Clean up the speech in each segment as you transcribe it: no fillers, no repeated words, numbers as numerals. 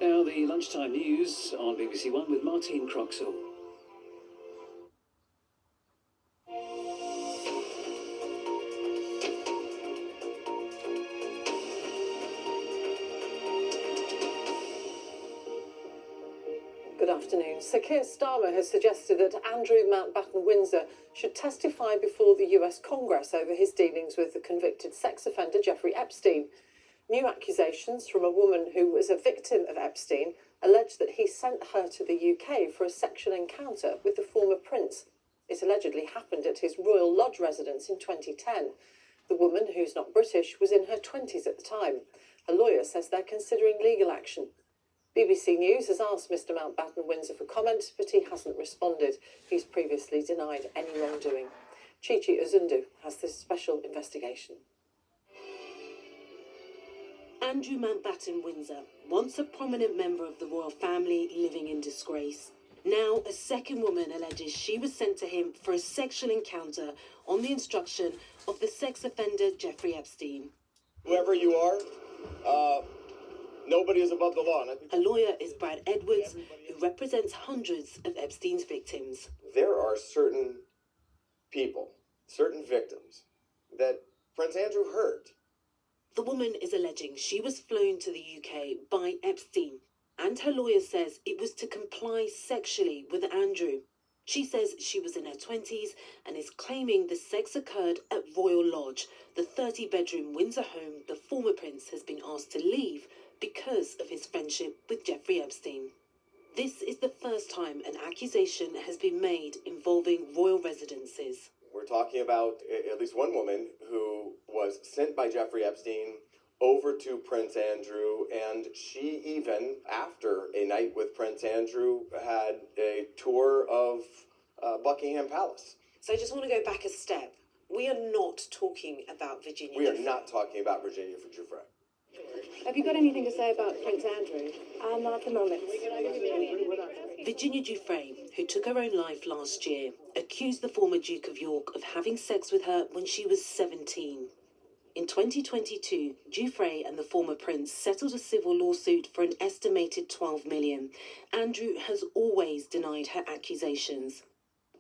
Now the lunchtime news on BBC One with Martine Croxall. Good afternoon. Sir Keir Starmer has suggested that Andrew Mountbatten Windsor should testify before the US Congress over his dealings with the convicted sex offender Jeffrey Epstein. New accusations from a woman who was a victim of Epstein allege that he sent her to the UK for a sexual encounter with the former prince. It allegedly happened at his Royal Lodge residence in 2010. The woman, who's not British, was in her 20s at the time. Her lawyer says they're considering legal action. BBC News has asked Mr Mountbatten Windsor for comment, but he hasn't responded. He's previously denied any wrongdoing. Chichi Uzundu has this special investigation. Andrew Mountbatten Windsor, once a prominent member of the royal family living in disgrace. Now, a second woman alleges she was sent to him for a sexual encounter on the instruction of the sex offender Jeffrey Epstein. Whoever you are, nobody is above the law. A lawyer is Brad Edwards, who represents hundreds of Epstein's victims. There are certain people, certain victims, that Prince Andrew hurt. The woman is alleging she was flown to the UK by Epstein, and her lawyer says it was to comply sexually with Andrew. She says she was in her 20s and is claiming the sex occurred at Royal Lodge, the 30-bedroom Windsor home the former prince has been asked to leave because of his friendship with Jeffrey Epstein. This is the first time an accusation has been made involving royal residences. We're talking about at least one woman who was sent by Jeffrey Epstein over to Prince Andrew, and she even, after a night with Prince Andrew, had a tour of Buckingham Palace. So I just want to go back a step. We are not talking about Virginia We are Giuffre. not talking about Virginia Giuffre. Have you got anything to say about Prince Andrew? Not at the moment. Virginia Giuffre, who took her own life last year, accused the former Duke of York of having sex with her when she was 17. In 2022, Giuffre and the former prince settled a civil lawsuit for an estimated $12 million. Andrew has always denied her accusations.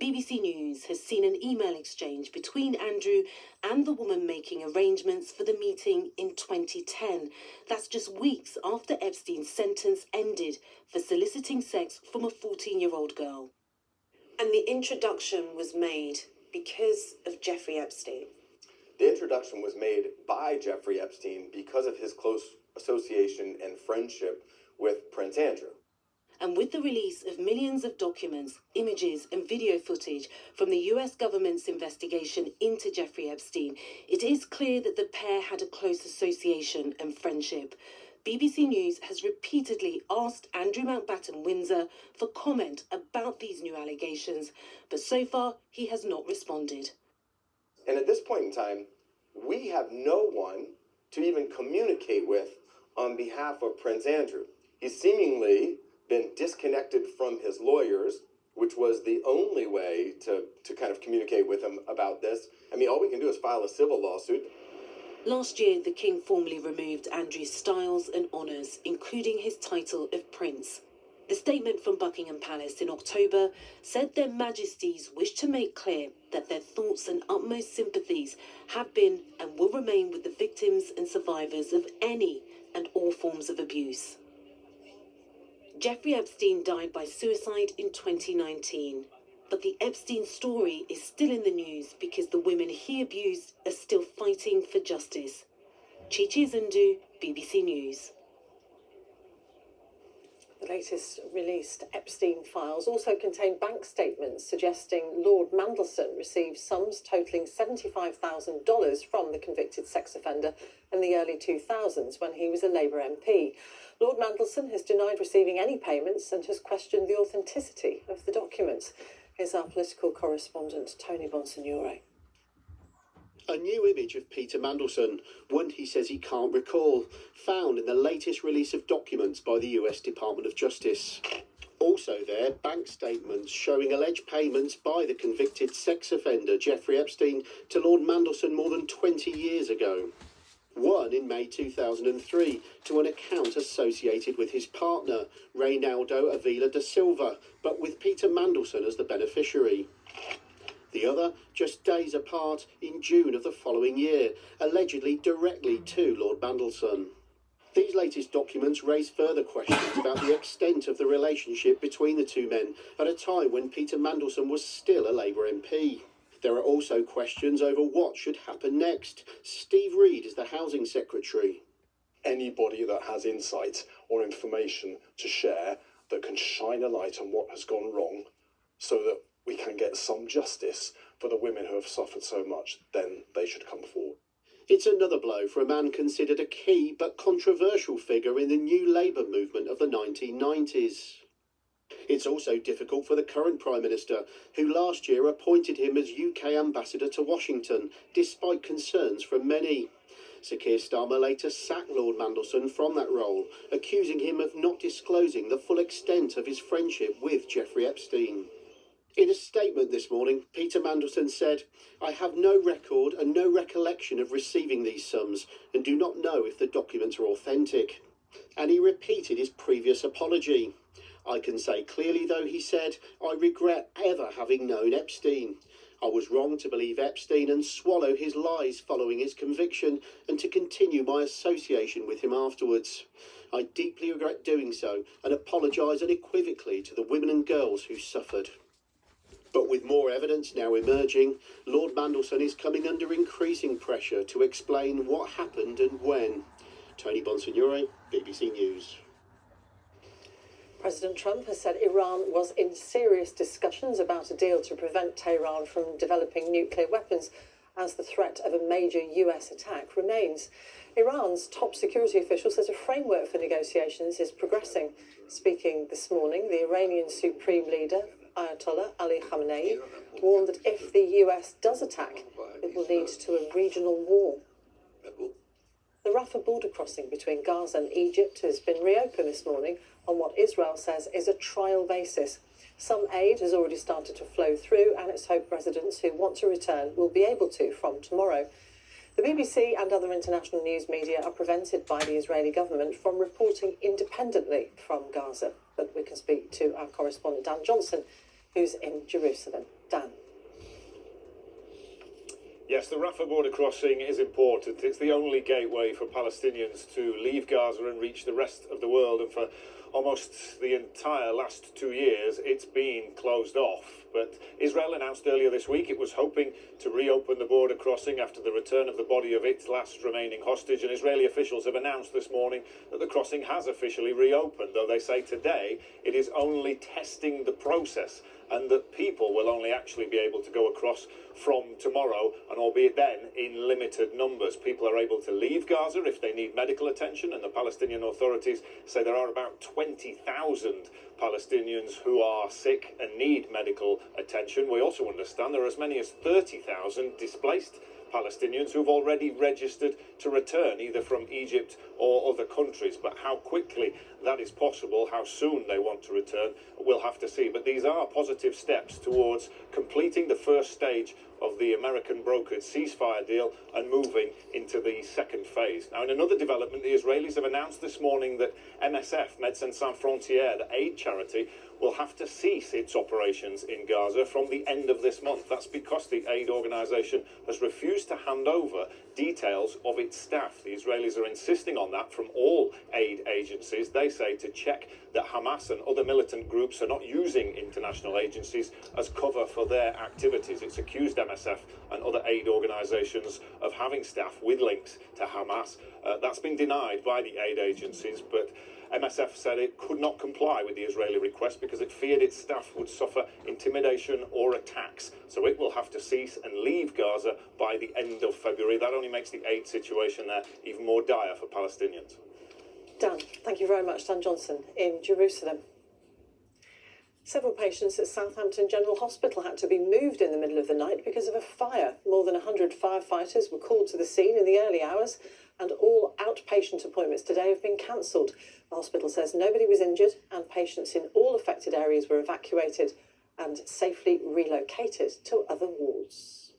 BBC News has seen an email exchange between Andrew and the woman making arrangements for the meeting in 2010. That's just weeks after Epstein's sentence ended for soliciting sex from a 14-year-old girl. And the introduction was made because of Jeffrey Epstein. The introduction was made by Jeffrey Epstein because of his close association and friendship with Prince Andrew. And with the release of millions of documents, images and video footage from the US government's investigation into Jeffrey Epstein, it is clear that the pair had a close association and friendship. BBC News has repeatedly asked Andrew Mountbatten Windsor for comment about these new allegations, but so far he has not responded. And at this point in time, we have no one to even communicate with on behalf of Prince Andrew. He's seemingly been disconnected from his lawyers, which was the only way to kind of communicate with him about this. I mean, all we can do is file a civil lawsuit. Last year, the King formally removed Andrew's styles and honours, including his title of Prince. The statement from Buckingham Palace in October said their Majesties wish to make clear that their thoughts and utmost sympathies have been and will remain with the victims and survivors of any and all forms of abuse. Jeffrey Epstein died by suicide in 2019, but the Epstein story is still in the news because the women he abused are still fighting for justice. Chichi Uzundu, BBC News. The latest released Epstein files also contain bank statements suggesting Lord Mandelson received sums totalling $75,000 from the convicted sex offender in the early 2000s when he was a Labour MP. Lord Mandelson has denied receiving any payments and has questioned the authenticity of the documents. Here's our political correspondent, Tony Bonsignore. A new image of Peter Mandelson, one he says he can't recall, found in the latest release of documents by the US Department of Justice. Also there, bank statements showing alleged payments by the convicted sex offender Jeffrey Epstein to Lord Mandelson more than 20 years ago. One in May 2003 to an account associated with his partner, Reynaldo Avila da Silva, but with Peter Mandelson as the beneficiary. The other, just days apart, in June of the following year, allegedly directly to Lord Mandelson. These latest documents raise further questions about the extent of the relationship between the two men at a time when Peter Mandelson was still a Labour MP. There are also questions over what should happen next. Steve Reed is the Housing Secretary. Anybody that has insight or information to share that can shine a light on what has gone wrong so that we can get some justice for the women who have suffered so much, then they should come forward. It's another blow for a man considered a key but controversial figure in the new Labour movement of the 1990s. It's also difficult for the current Prime Minister, who last year appointed him as UK Ambassador to Washington, despite concerns from many. Sir Keir Starmer later sacked Lord Mandelson from that role, accusing him of not disclosing the full extent of his friendship with Jeffrey Epstein. In a statement this morning, Peter Mandelson said, "I have no record and no recollection of receiving these sums and do not know if the documents are authentic." And he repeated his previous apology. "I can say clearly, though," he said, "I regret ever having known Epstein. I was wrong to believe Epstein and swallow his lies following his conviction and to continue my association with him afterwards. I deeply regret doing so and apologise unequivocally to the women and girls who suffered." But with more evidence now emerging, Lord Mandelson is coming under increasing pressure to explain what happened and when. Tony Bonsignore, BBC News. President Trump has said Iran was in serious discussions about a deal to prevent Tehran from developing nuclear weapons as the threat of a major US attack remains. Iran's top security official says a framework for negotiations is progressing. Speaking this morning, the Iranian Supreme Leader, Ayatollah Ali Khamenei, warned that if the US does attack, it will lead to a regional war. The Rafah border crossing between Gaza and Egypt has been reopened this morning on what Israel says is a trial basis. Some aid has already started to flow through, and it's hoped residents who want to return will be able to from tomorrow. The BBC and other international news media are prevented by the Israeli government from reporting independently from Gaza. But we can speak to our correspondent Dan Johnson, who's in Jerusalem. Dan. Yes, the Rafah border crossing is important. It's the only gateway for Palestinians to leave Gaza and reach the rest of the world. And for almost the entire last 2 years, it's been closed off. But Israel announced earlier this week it was hoping to reopen the border crossing after the return of the body of its last remaining hostage. And Israeli officials have announced this morning that the crossing has officially reopened, though they say today it is only testing the process and that people will only actually be able to go across from tomorrow, and albeit then in limited numbers. People are able to leave Gaza if they need medical attention, and the Palestinian authorities say there are about 20,000 Palestinians who are sick and need medical attention. We also understand there are as many as 30,000 displaced Palestinians who've already registered to return, either from Egypt or other countries. But how quickly that is possible, how soon they want to return, we'll have to see. But these are positive steps towards completing the first stage of the American brokered ceasefire deal and moving into the second phase. Now, in another development, the Israelis have announced this morning that MSF, Médecins Sans Frontières, the aid charity, will have to cease its operations in Gaza from the end of this month. That's because the aid organisation has refused to hand over details of its staff. The Israelis are insisting on that from all aid agencies. They say to check that Hamas and other militant groups are not using international agencies as cover for their activities. It's accused MSF and other aid organisations of having staff with links to Hamas. That's been denied by the aid agencies, but MSF said it could not comply with the Israeli request because it feared its staff would suffer intimidation or attacks. So it will have to cease and leave Gaza by the end of February. That only makes the aid situation there even more dire for Palestinians. Dan, thank you very much. Dan Johnson in Jerusalem. Several patients at Southampton General Hospital had to be moved in the middle of the night because of a fire. More than 100 firefighters were called to the scene in the early hours, and all outpatient appointments today have been cancelled. The hospital says nobody was injured, and patients in all affected areas were evacuated and safely relocated to other wards.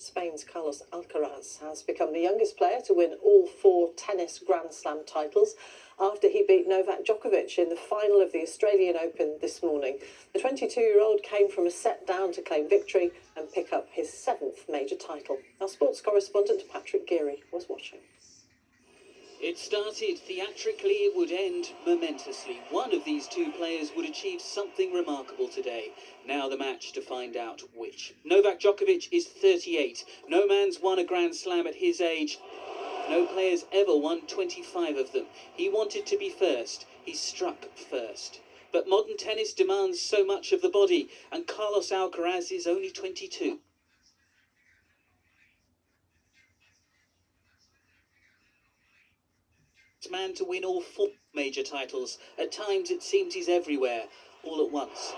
Spain's Carlos Alcaraz has become the youngest player to win all 4 tennis Grand Slam titles after he beat Novak Djokovic in the final of the Australian Open this morning. The 22-year-old came from a set down to claim victory and pick up his 7th major title. Our sports correspondent Patrick Geary was watching. It started theatrically, it would end momentously. One of these two players would achieve something remarkable today. Now the match to find out which. Novak Djokovic is 38. No man's won a Grand Slam at his age. No player's ever won 25 of them. He wanted to be first. He struck first. But modern tennis demands so much of the body, and Carlos Alcaraz is only 22. Man to win all 4 major titles. At times it seems he's everywhere, all at once.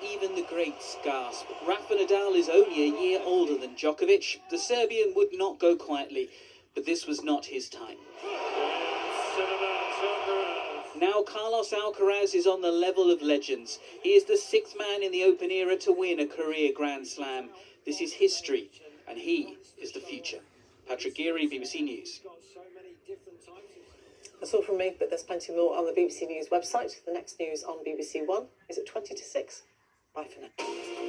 Even the greats gasp. Rafa Nadal is only a year older than Djokovic. The Serbian would not go quietly, but this was not his time. Now Carlos Alcaraz is on the level of legends. He is the 6th man in the Open era to win a career Grand Slam. This is history, and he is the future. Patrick Geary, BBC News. That's all from me, but there's plenty more on the BBC News website. The next news on BBC One is at 20 to 6. Bye for now.